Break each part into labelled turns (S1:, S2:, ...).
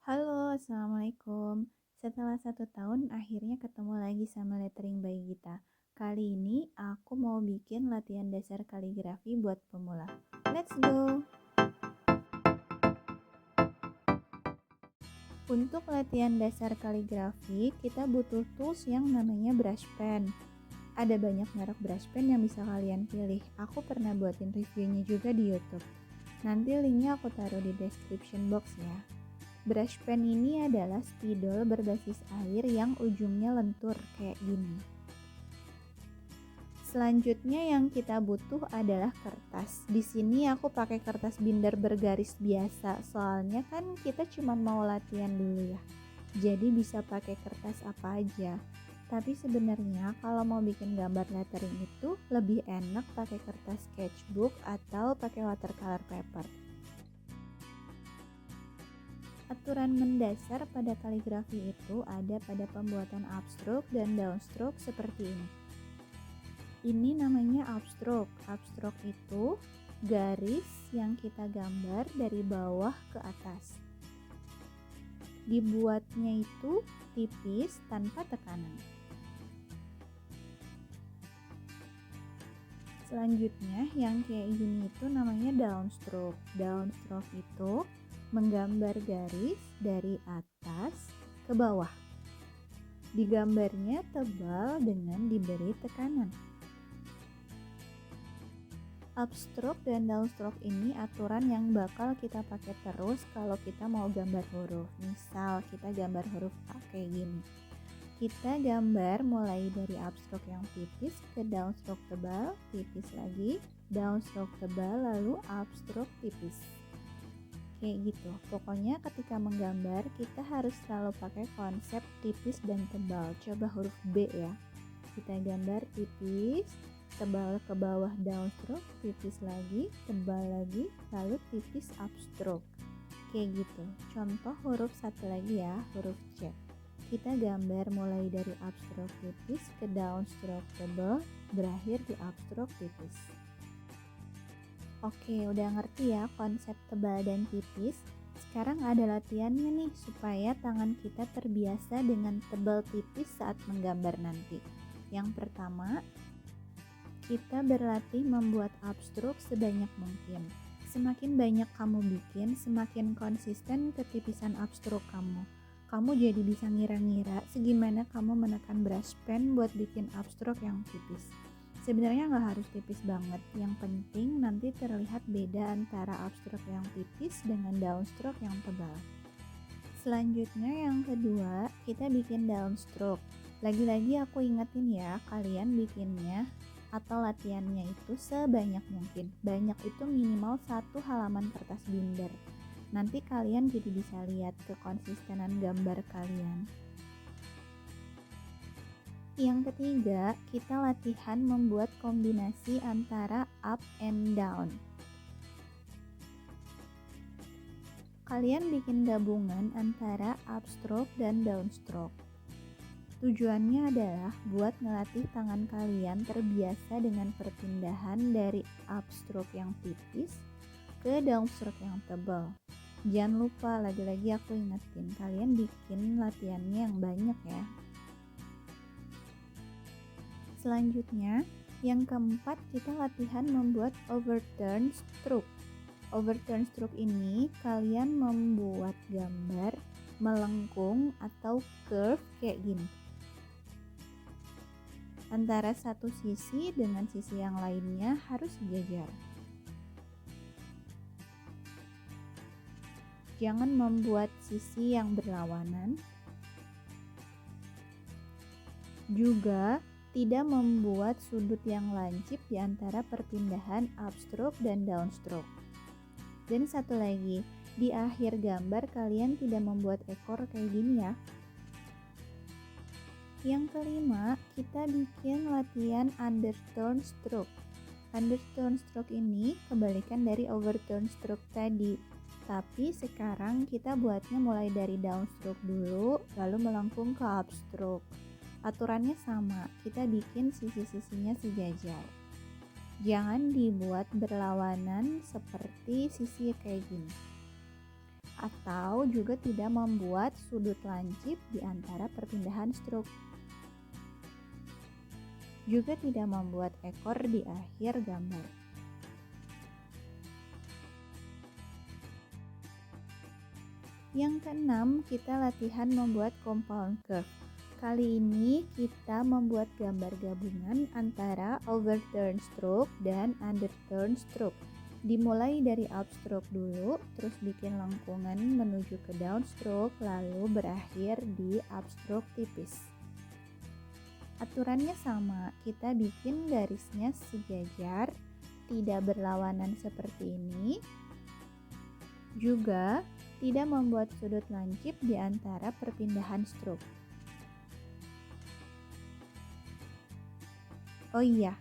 S1: Halo, Assalamualaikum. Setelah 1 tahun, akhirnya ketemu lagi sama Lettering by Gita. Kali ini aku mau bikin latihan dasar kaligrafi buat pemula. Let's go! Untuk latihan dasar kaligrafi, kita butuh tools yang namanya brush pen. Ada banyak merek brush pen yang bisa kalian pilih. Aku pernah buatin reviewnya juga di YouTube. Nanti linknya aku taruh di description box ya. Brush pen ini adalah spidol berbasis air yang ujungnya lentur kayak gini. Selanjutnya yang kita butuh adalah kertas. Di sini aku pakai kertas binder bergaris biasa, soalnya kan kita cuma mau latihan dulu ya. Jadi bisa pakai kertas apa aja. Tapi sebenarnya kalau mau bikin gambar lettering itu lebih enak pakai kertas sketchbook atau pakai watercolor paper. Aturan mendasar pada kaligrafi itu ada pada pembuatan upstroke dan downstroke seperti ini. Ini namanya upstroke. Upstroke itu garis yang kita gambar dari bawah ke atas. Dibuatnya itu tipis tanpa tekanan. Selanjutnya yang kayak gini itu namanya downstroke. Downstroke itu menggambar garis dari atas ke bawah. Digambarnya tebal dengan diberi tekanan. Upstroke dan downstroke ini aturan yang bakal kita pakai terus kalau kita mau gambar huruf. Misal kita gambar huruf A kayak gini. Kita gambar mulai dari upstroke yang tipis ke downstroke tebal, tipis lagi, downstroke tebal, lalu upstroke tipis. Kayak gitu. Pokoknya ketika menggambar kita harus selalu pakai konsep tipis dan tebal. Coba huruf B ya. Kita gambar tipis, tebal ke bawah downstroke, tipis lagi, tebal lagi, lalu tipis upstroke. Kayak gitu. Contoh huruf satu lagi ya, huruf C. Kita gambar mulai dari upstroke tipis ke downstroke tebal, berakhir di upstroke tipis. Oke, udah ngerti ya konsep tebal dan tipis? Sekarang ada latihannya nih supaya tangan kita terbiasa dengan tebal tipis saat menggambar nanti. Yang pertama, kita berlatih membuat upstroke sebanyak mungkin. Semakin banyak kamu bikin, semakin konsisten ketipisan upstroke kamu. Kamu jadi bisa ngira-ngira segimana kamu menekan brush pen buat bikin upstroke yang tipis. Sebenarnya nggak harus tipis banget, yang penting nanti terlihat beda antara upstroke yang tipis dengan downstroke yang tebal. Selanjutnya yang kedua, kita bikin downstroke. Lagi-lagi aku ingetin ya, kalian bikinnya atau latihannya itu sebanyak mungkin. Banyak itu minimal 1 halaman kertas binder. Nanti kalian jadi bisa lihat kekonsistenan gambar kalian. Yang ketiga, kita latihan membuat kombinasi antara up and down. Kalian bikin gabungan antara upstroke dan downstroke. Tujuannya adalah buat ngelatih tangan kalian terbiasa dengan perpindahan dari upstroke yang tipis ke downstroke yang tebal. Jangan lupa, lagi-lagi aku ingetin, kalian bikin latihannya yang banyak ya. Selanjutnya, yang keempat, kita latihan membuat overturn stroke. Overturn stroke ini kalian membuat gambar melengkung atau curve kayak gini. Antara satu sisi dengan sisi yang lainnya harus sejajar. Jangan membuat sisi yang berlawanan. Juga tidak membuat sudut yang lancip di antara perpindahan upstroke dan downstroke. Dan satu lagi, di akhir gambar kalian tidak membuat ekor kayak gini ya. Yang kelima, kita bikin latihan underturn stroke. Underturn stroke ini kebalikan dari overturn stroke tadi. Tapi sekarang kita buatnya mulai dari downstroke dulu, lalu melengkung ke upstroke. Aturannya sama, kita bikin sisi-sisinya sejajar. Jangan dibuat berlawanan seperti sisi kayak gini. atau juga tidak membuat sudut lancip di antara perpindahan stroke. Juga tidak membuat ekor di akhir gambar. Yang keenam, kita latihan membuat compound curve. Kali ini kita membuat gambar gabungan antara overturn stroke dan underturn stroke. Dimulai dari upstroke dulu, terus bikin lengkungan menuju ke downstroke, lalu berakhir di upstroke tipis. Aturannya sama, kita bikin garisnya sejajar, tidak berlawanan seperti ini. Juga tidak membuat sudut lancip di antara perpindahan stroke. Oh iya,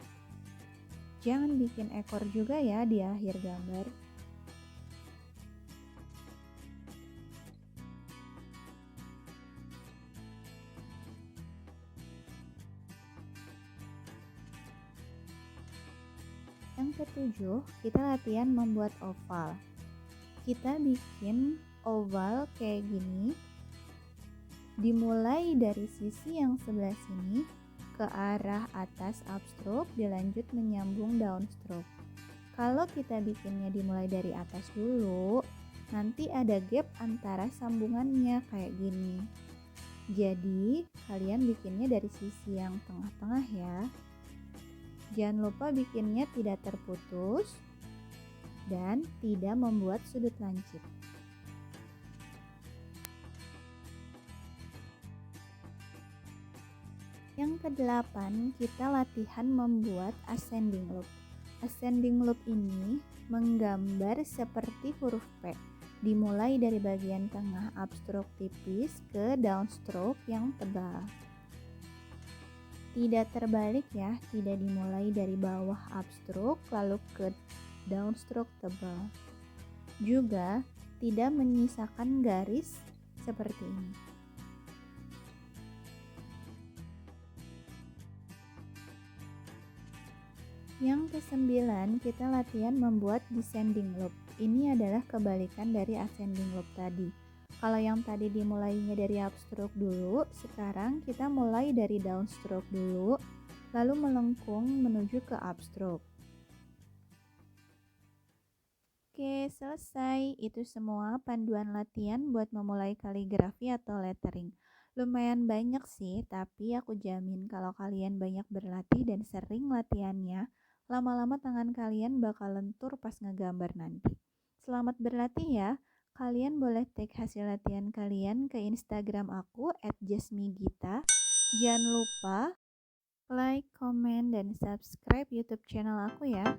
S1: jangan bikin ekor juga ya di akhir gambar. Yang ketujuh, kita latihan membuat oval. Kita bikin oval kayak gini. Dimulai dari sisi yang sebelah sini ke arah atas upstroke, dilanjut menyambung downstroke. Kalau kita bikinnya dimulai dari atas dulu, nanti ada gap antara sambungannya kayak gini. Jadi kalian bikinnya dari sisi yang tengah-tengah ya. Jangan lupa bikinnya tidak terputus dan tidak membuat sudut lancip. Yang kedelapan, kita latihan membuat ascending loop. Ascending loop ini menggambar seperti huruf P. Dimulai dari bagian tengah upstroke tipis ke downstroke yang tebal. Tidak terbalik ya, tidak dimulai dari bawah upstroke lalu ke downstroke tebal. Juga tidak menyisakan garis seperti ini. Yang kesembilan, kita latihan membuat descending loop. Ini adalah kebalikan dari ascending loop tadi. Kalau yang tadi dimulainya dari upstroke dulu, sekarang kita mulai dari downstroke dulu, lalu melengkung menuju ke upstroke. Oke, selesai. Itu semua panduan latihan buat memulai kaligrafi atau lettering. Lumayan banyak sih, tapi aku jamin kalau kalian banyak berlatih dan sering latihannya, lama-lama tangan kalian bakal lentur pas ngegambar nanti. Selamat berlatih ya. Kalian boleh tag hasil latihan kalian ke Instagram aku @jasmigita. Jangan lupa like, comment, dan subscribe YouTube channel aku ya.